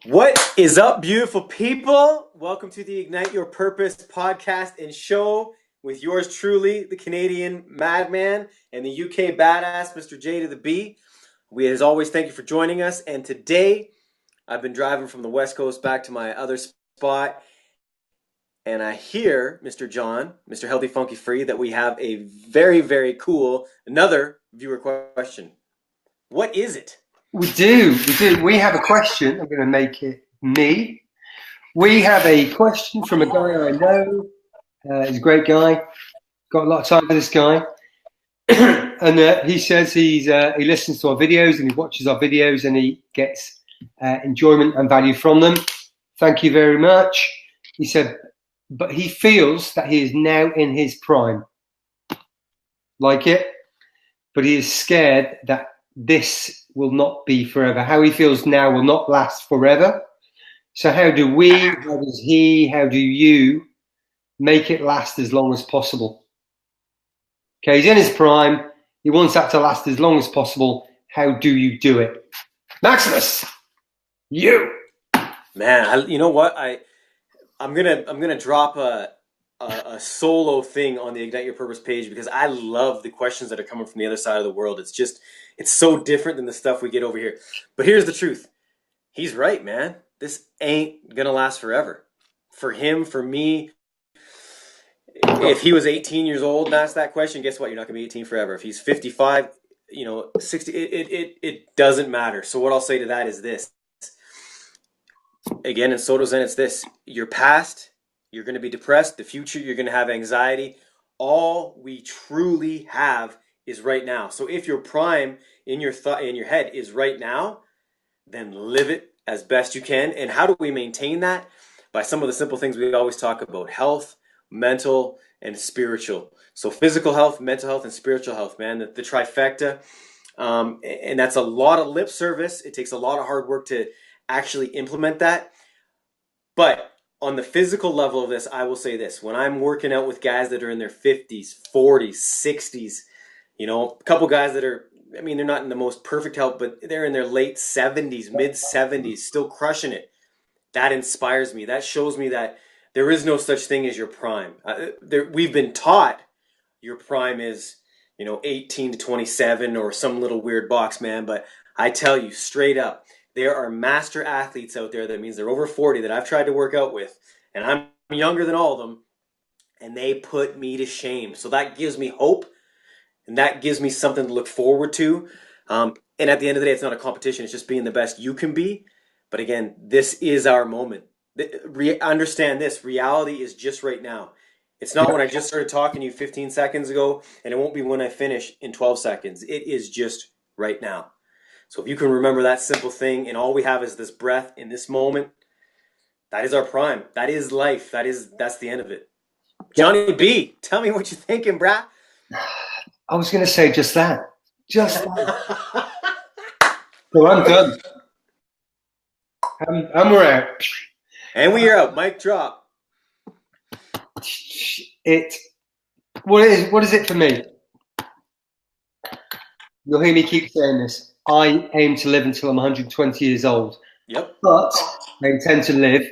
What is up, beautiful people? Welcome to the Ignite Your Purpose podcast and show with yours truly, the Canadian madman and the UK badass, Mr. J to the B. We, as always, thank you for joining us. And today, I've been driving from the West Coast back to my other spot, and I hear, Mr. John, Mr. Healthy Funky Free, that we have a very, very cool, another viewer question. What is it? We do. We have a question. I'm going to make it me. We have a question from a guy I know. He's a great guy. Got a lot of time for this guy. And he says he listens to our videos and he watches our videos and he gets enjoyment and value from them. Thank you very much. He said, but he feels that he is now in his prime. Like it. But he is scared that this will not be forever. How he feels now will not last forever. So how do we, how does he, how do you make it last as long as possible? Okay, he's in his prime. He wants that to last as long as possible. How do you do it? Maximus, you. Man, you know what? I'm gonna drop a solo thing on the Ignite Your Purpose page because I love the questions that are coming from the other side of the world. It's so different than the stuff we get over here. But here's the truth. He's right, man. This ain't gonna last forever. For him, for me, if he was 18 years old and asked that question, guess what? You're not gonna be 18 forever. If he's 55, 60, it doesn't matter. So what I'll say to that is this. Again, in Soto Zen, it's this. Your past, you're going to be depressed. The future, you're going to have anxiety. All we truly have is right now. So if your prime in your head is right now, then live it as best you can. And how do we maintain that? By some of the simple things we always talk about: health, mental, and spiritual. So physical health, mental health, and spiritual health, man, the trifecta. And that's a lot of lip service. It takes a lot of hard work to actually implement that. But on the physical level of this, I will say this. When I'm working out with guys that are in their 50s, 40s, 60s, a couple guys that are, they're not in the most perfect health, but they're in their late 70s, mid 70s, still crushing it. That inspires me. That shows me that there is no such thing as your prime. We've been taught your prime is, 18 to 27 or some little weird box, man. But I tell you straight up, there are master athletes out there, that means they're over 40, that I've tried to work out with, and I'm younger than all of them, and they put me to shame. So that gives me hope, and that gives me something to look forward to. And at the end of the day, it's not a competition. It's just being the best you can be. But again, this is our moment. Understand this. Reality is just right now. It's not when I just started talking to you 15 seconds ago, and it won't be when I finish in 12 seconds. It is just right now. So if you can remember that simple thing, and all we have is this breath in this moment, that is our prime. That is life. That's the end of it. Johnny B, tell me what you're thinking, brah. I was going to say just that. Just that. So I'm done. And we're out. And we are out. Mic drop. What is it for me? You'll hear me keep saying this. I aim to live until I'm 120 years old. Yep. But I intend to live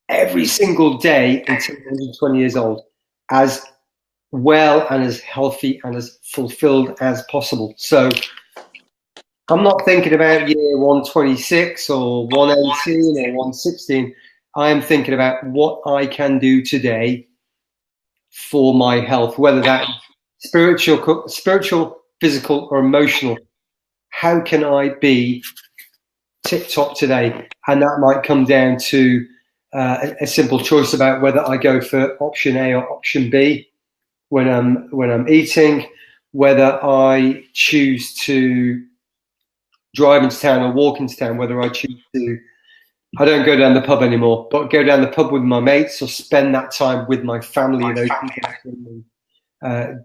every single day until 120 years old, as well and as healthy and as fulfilled as possible. So I'm not thinking about year 126 or 118 or 116. I am thinking about what I can do today for my health, whether that's spiritual, physical, or emotional. How can I be tip-top today? And that might come down to a simple choice about whether I go for option A or option B when I'm eating, whether I choose to drive into town or walk into town, whether I choose to, I don't go down the pub anymore, but go down the pub with my mates or spend that time with my family. Those people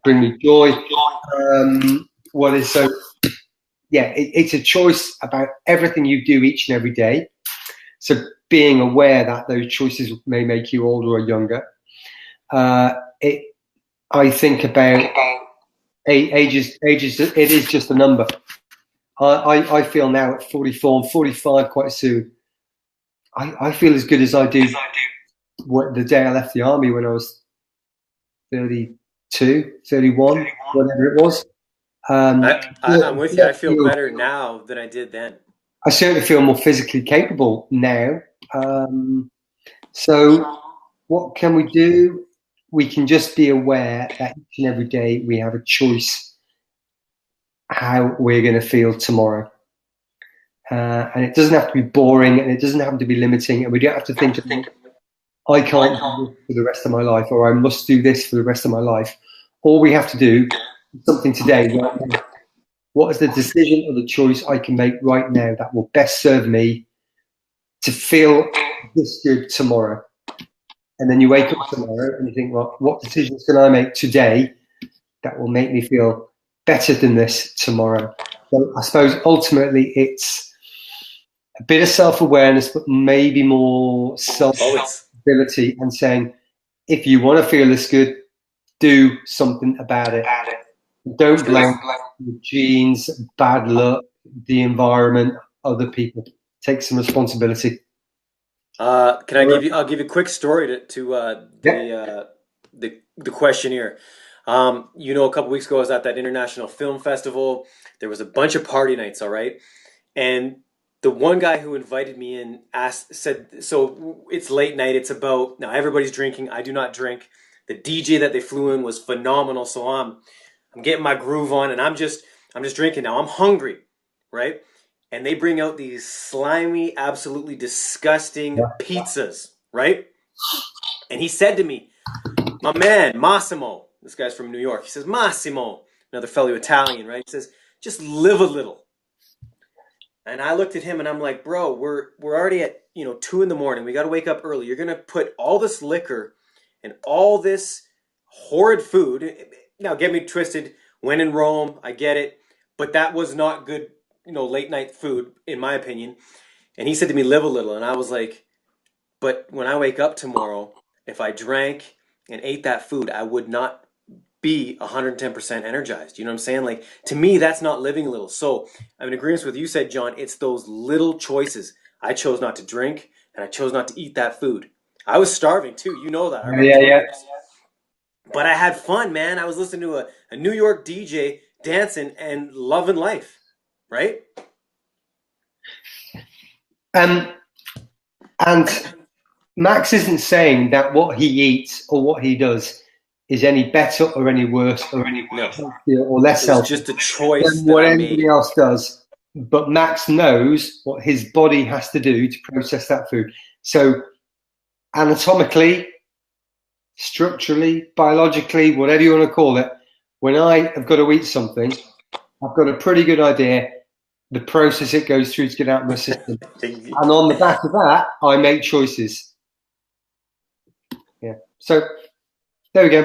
bring me joy. It's a choice about everything you do each and every day. So being aware that those choices may make you older or younger. I think about ages. It is just a number. I feel now at 44 and 45 quite soon. I feel as good as I do the day I left the army when I was 32, 31, whatever it was. I'm with you. I feel better now than I did then. I certainly feel more physically capable now. So what can we do? We can just be aware that each and every day we have a choice how we're going to feel tomorrow. And it doesn't have to be boring, and it doesn't have to be limiting, and we don't have to think I can't do this for the rest of my life, or I must do this for the rest of my life. All we have to do is something today. Right now. What is the decision or the choice I can make right now that will best serve me to feel this good tomorrow? And then you wake up tomorrow and you think, well, what decisions can I make today that will make me feel better than this tomorrow? So I suppose ultimately it's a bit of self-awareness, but maybe more self-ability, and saying, if you want to feel this good, do something about it. Don't blame your genes, bad luck, the environment, other people. Take some responsibility. Can I give you? I'll give you a quick story to the questionnaire. A couple weeks ago I was at that international film festival. There was a bunch of party nights, all right, and the one guy who invited me in said, so it's late night. It's about now everybody's drinking. I do not drink. The DJ that they flew in was phenomenal. So I'm getting my groove on, and I'm just drinking now. I'm hungry, right? And they bring out these slimy, absolutely disgusting pizzas, right? And he said to me, my man, Massimo, this guy's from New York. He says, Massimo, another fellow Italian, right? He says, just live a little. And I looked at him and I'm like, bro, we're already at 2 a.m. We got to wake up early. You're gonna put all this liquor and all this horrid food. Now, get me twisted. When in Rome, I get it, but that was not good, late night food in my opinion. And he said to me, live a little. And I was like, but when I wake up tomorrow, if I drank and ate that food, I would not be 110% energized. You know what I'm saying? Like, to me, that's not living a little. So I'm in agreement with what you said, John. It's those little choices. I chose not to drink and I chose not to eat that food. I was starving too. You know that. Yeah. But I had fun, man. I was listening to a New York DJ dancing and loving life. Right? And Max isn't saying that what he eats or what he does is any better or any worse or any healthier or less healthy. It's just a choice than what anybody else does. But Max knows what his body has to do to process that food. So anatomically, structurally, biologically, whatever you want to call it, when I have got to eat something, I've got a pretty good idea the process it goes through to get out of my system. And on the back of that, I make choices. Yeah. So there we go.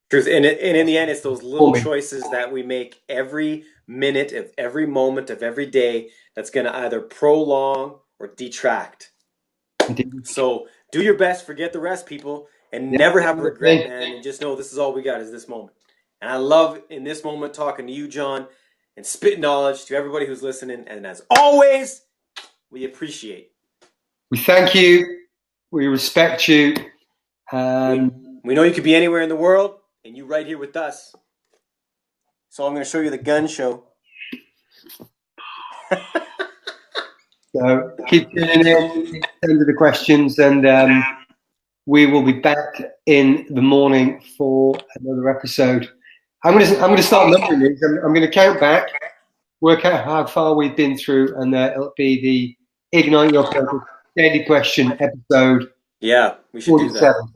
Truth. And in the end, it's those little choices that we make every minute of every moment of every day that's going to either prolong or detract. So do your best, forget the rest, people, and never have regret, man. And just know this is all we got is this moment. And I love in this moment talking to you, John, and spitting knowledge to everybody who's listening. And as always, we appreciate. We thank you. We respect you. We know you could be anywhere in the world, and you right here with us. So I'm going to show you the gun show. So keep tuning in, send the questions, and we will be back in the morning for another episode. I'm going to start numbering these. I'm going to count back, work out how far we've been through, and it'll be the Ignite Your Purpose Daily Question episode. Yeah, we should 47. Do that.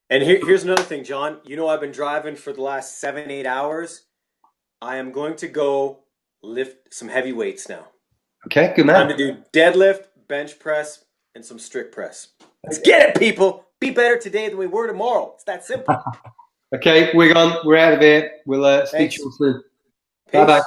And here's another thing, John. I've been driving for the last 7-8 hours. I am going to go lift some heavy weights now. Okay, good man. Time to do deadlift, bench press, and some strict press. Let's get it, people. Be better today than we were tomorrow. It's that simple. Okay, we're gone. We're out of here. We'll speak to you soon. Bye-bye.